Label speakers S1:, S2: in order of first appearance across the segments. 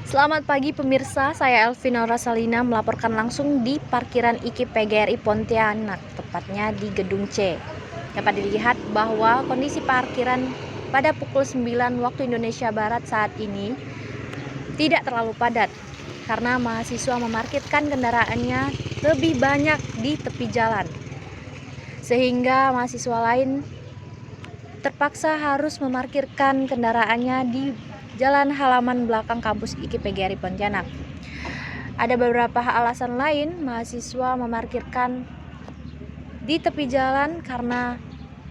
S1: Selamat pagi pemirsa, saya Elvina Rasalina melaporkan langsung di parkiran IKIP PGRI Pontianak, tepatnya di Gedung C. Dapat dilihat bahwa kondisi parkiran pada pukul 9 waktu Indonesia Barat saat ini tidak terlalu padat karena mahasiswa memarkirkan kendaraannya lebih banyak di tepi jalan, sehingga mahasiswa lain terpaksa harus memarkirkan kendaraannya di jalan halaman belakang kampus IKIP PGRI Pontianak. Ada beberapa alasan lain mahasiswa memarkirkan di tepi jalan karena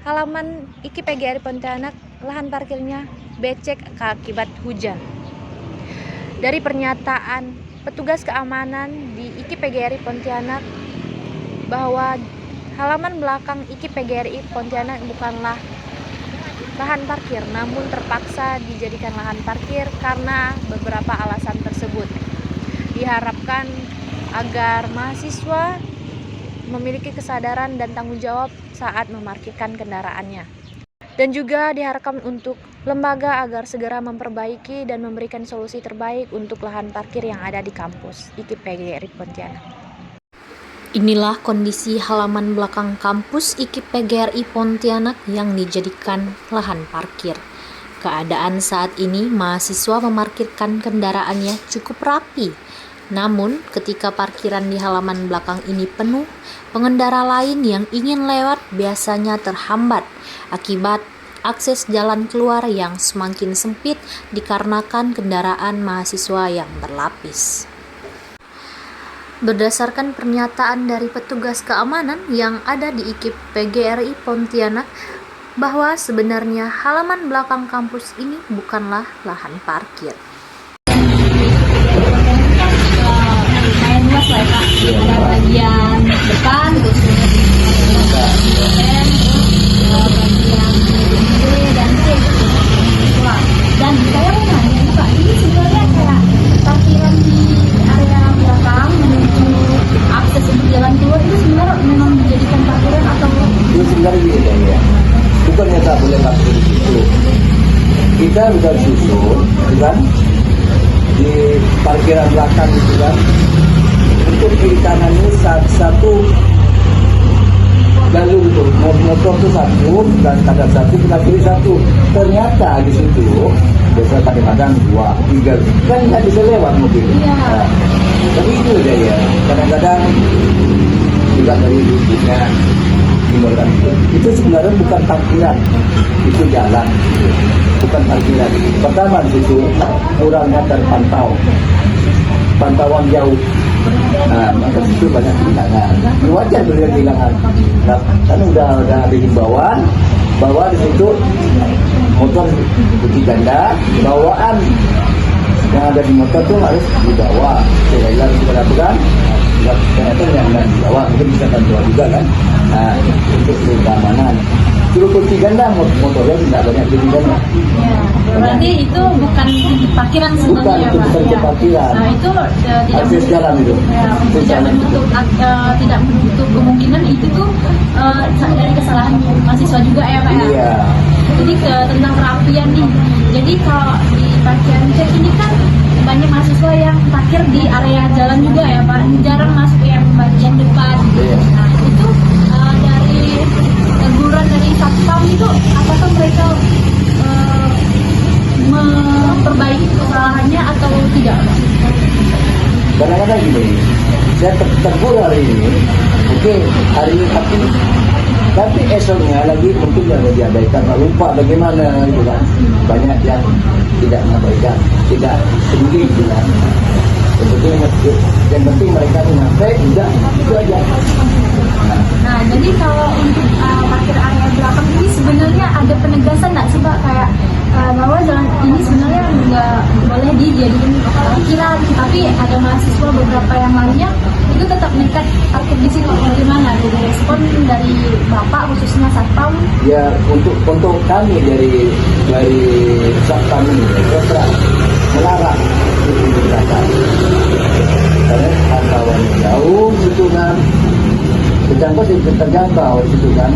S1: halaman IKIP PGRI Pontianak lahan parkirnya becek akibat hujan. Dari pernyataan petugas keamanan di IKIP PGRI Pontianak bahwa halaman belakang IKIP PGRI Pontianak bukanlah lahan parkir, namun terpaksa dijadikan lahan parkir karena beberapa alasan tersebut. Diharapkan agar mahasiswa memiliki kesadaran dan tanggung jawab saat memarkirkan kendaraannya. Dan juga diharapkan untuk lembaga agar segera memperbaiki dan memberikan solusi terbaik untuk lahan parkir yang ada di kampus IKIP PGRI Pontianak. Inilah kondisi halaman belakang kampus IKIP PGRI Pontianak yang dijadikan lahan parkir. Keadaan saat ini mahasiswa memarkirkan kendaraannya cukup rapi. Namun ketika parkiran di halaman belakang ini penuh, pengendara lain yang ingin lewat biasanya terhambat akibat akses jalan keluar yang semakin sempit dikarenakan kendaraan mahasiswa yang berlapis. Berdasarkan pernyataan dari petugas keamanan yang ada di IKIP PGRI Pontianak bahwa sebenarnya halaman belakang kampus ini bukanlah lahan parkir.
S2: Lumayan luas lah ya Pak, ada bagian depan, terus bagian dan saya mau nanya nih Pak, ini sebenarnya kayak parkiran di area belakang menuju akses untuk jalan keluar itu sebenarnya memang dijadikan parkiran atau
S3: itu sebenarnya gini ya, bukannya tak boleh parkir di situ. Kita sudah susun, kan, di parkiran belakang itu kan, untuk kiri kanan ini satu jalur itu, motor itu satu dan kadang satu, kita pilih satu. Ternyata di situ biasa kadang-kadang 2, 3 kan nggak bisa lewat mobil. Nah, tapi itu aja ya, kadang-kadang juga dari dunia timbulan itu sebenarnya bukan parkiran, itu jalan, bukan parkiran. Pertama di situ kurangnya terpantau, pantauan jauh. Nah, maka situ banyak kehilangan. Wajar beliau kehilangan. Nah, kan udah ada himbauan bahwa di situ motor putih ganda, bawaan yang ada di motor tuh harus dibawa. Sehingga peraturan, ternyata yang dibawa mungkin bisa bantuan juga kan. Nah, untuk keamanan. Suruh putih ganda, motornya tidak banyak putih ganda.
S2: berarti itu bukan titik parkiran
S3: Bukan,
S2: sebenarnya
S3: itu
S2: Pak.
S3: bukan titik parkiran.
S2: Nah itu tidak
S3: Akses jalan itu.
S2: tidak menutup kemungkinan itu tuh dari kesalahan mahasiswa juga ya Pak ya.
S3: Iya.
S2: Jadi tentang kerapian nih. Jadi kalau di parkiran cek ini kan banyak mahasiswa yang parkir di area jalan juga ya Pak. Jarang masuk yang bagian depan.
S3: Iya.
S2: Nah itu dari teguran dari satpam itu apakah mereka memperbaiki kesalahannya atau tidak?
S3: Kadang-kadang gini, saya tegur hari ini, oke, hari ini tapi esoknya lagi mungkin yang diabaikan, lupa bagaimana gitu kan. Banyak yang tidak mengabaikan, tidak peduli gitu kan. Yang penting mereka menyampaikan juga itu aja.
S2: Nah, jadi kalau untuk parkir area belakang ini sebenarnya ada penegasan nggak sih Pak kayak bahwa jalan ini sebenarnya nggak boleh dijadikan parkiran, tapi ada mahasiswa beberapa yang lainnya itu tetap nekat parkir di situ. Bagaimana dari respon dari Bapak khususnya satpam?
S3: Ya untuk kami dari satpam ini terus melarang itu digunakan. Karena pantauan jauh itu kan, terjangkau situ kan.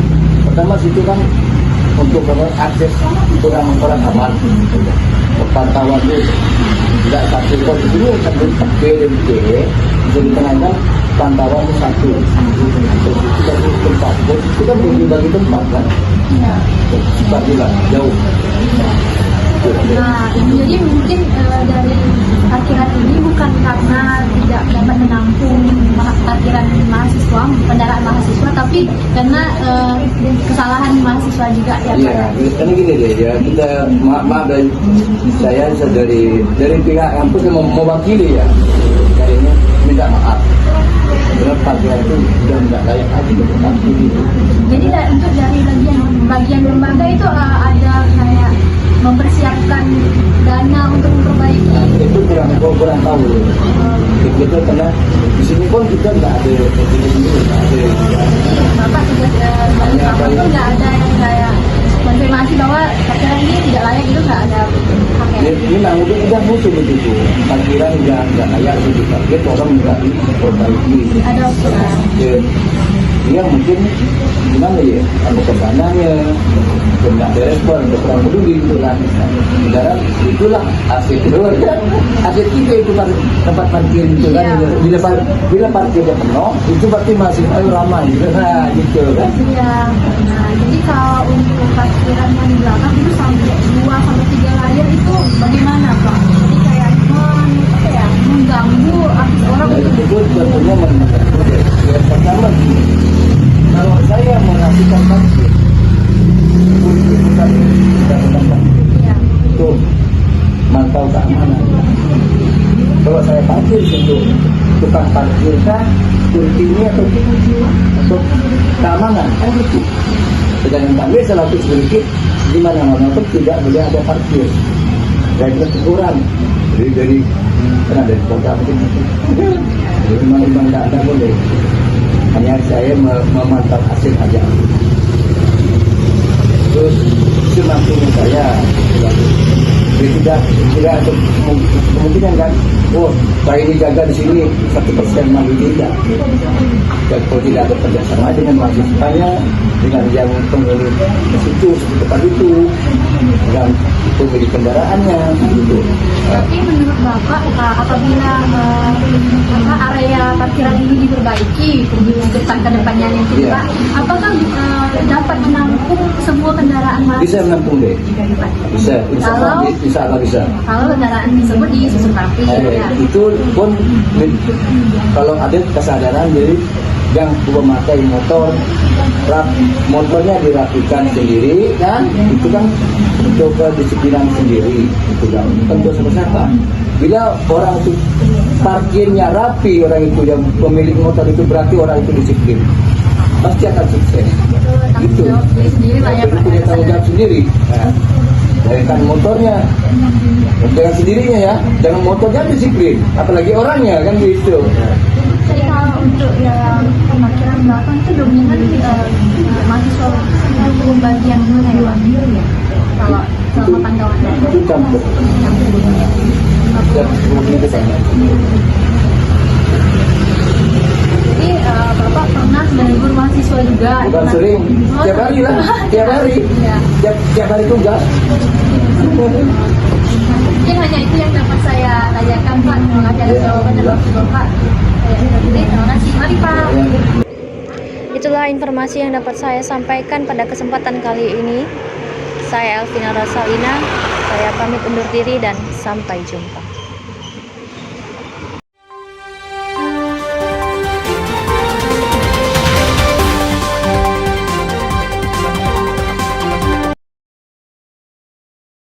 S3: Pertama situ kan untuk akses kurang aman, pantauan itu tidak satu kos ini satu BMT bisa dikenakan pantauan itu satu. Terus kita di tempat, kita bagi tempat kan,
S2: Iya.
S3: sepertilah jauh.
S2: Nah, jadi mungkin dari parkiran ini bukan karena tidak dapat menampung parkiran mahasiswa, kendaraan mahasiswa, tapi karena kesalahan mahasiswa juga ya.
S3: Iya, karena gini deh ya, kita maaf dari saya dari pihak kampus yang mewakili ya, kayaknya minta maaf. Karena parkiran itu sudah tidak layak lagi untuk parkir itu.
S2: Jadi untuk dari bagian lembaga itu ada kayak mempersiapkan dana untuk memperbaiki.
S3: Itu kurang tahu. Kita karena di sini pun kita nggak ada
S2: Bapak juga Bapak tuh nggak ada yang kayak konfirmasi bahwa parkiran ini tidak layak, itu nggak ada pakai.
S3: ini udah musuh begitu. Parkiran nggak layak itu diparkir, orang nggak diperbaiki.
S2: Ada ukuran.
S3: Dia mungkin gimana ya, apa kesananya tidak direspon, kurang peduli gitu kan. Sekarang itulah aset aset kita itu kan tempat parkir itu kan. Bila parkirnya penuh itu berarti masih ramai nah gitu kan.
S2: Iya. Nah, jadi kalau untuk parkiran yang di belakang itu sampai 2 sampai 3 layar itu bagaimana Pak? Jadi kayak mengganggu akses orang
S3: Nah,
S2: itu.
S3: itu tentunya yang pertama kalau saya mengasihkan parkir
S2: Iya.
S3: itu mantau keamanan. Kalau saya parkir situ tukang parkir kan kunci atau keamanan kan gitu. Sedangkan kami selalu sedikit di mana-mana pun tidak boleh ada parkir. Dan itu kurang. Jadi karena dari kota mungkin jadi memang tidak boleh. Hanya saya memantau hasil aja. Terus semampunya saya tidak ada kemungkinan kan, saya ini gagal di sini 1% lagi tidak. Dan kalau tidak ada kerjasama dengan mahasiswanya, dengan yang pemilik ke situ di tempat itu, dengan pemilik kendaraannya gitu.
S2: Tapi menurut Bapak apabila area parkiran ini diperbaiki di depan ke depannya nanti
S3: Iya.
S2: Pak, apakah dapat menampung semua kendaraan
S3: Bisa
S2: mahasiswa?
S3: menampung deh, bisa, insya Allah bisa.
S2: Kalau kendaraan tersebut disusun rapi, ya.
S3: Itu pun kalau ada kesadaran jadi yang memakai motornya dirapikan sendiri kan, itu kan untuk kedisiplinan sendiri itu kan tentu siapa. Bila orang itu parkirnya rapi, orang itu yang pemilik motor itu berarti orang itu disiplin, pasti akan sukses.
S2: Tanggung jawab diri sendiri lah ya Pak.
S3: Punya tanggung jawab sendiri. Kan motornya dengan sendirinya ya, jangan motornya disiplin, apalagi orangnya kan gitu.
S2: Jadi kalau untuk yang parkiran belakang itu dominan mahasiswa untuk bagian mana ya Pak? Kalau selama pantauan
S3: Itu campur. Dan begitu sama.
S2: Jadi Bapak pernah menegur mahasiswa juga?
S3: Bukan sering, tiap hari lah, tiap hari,
S2: Iya.
S3: tiap hari tugas.
S2: Mungkin hanya itu yang dapat saya tanyakan Pak. Terima kasih atas jawaban dan waktu Bapak. Terima kasih. Mari Pak.
S1: Itulah informasi yang dapat saya sampaikan pada kesempatan kali ini. Saya Elvina Rasalina, saya pamit undur diri dan sampai jumpa.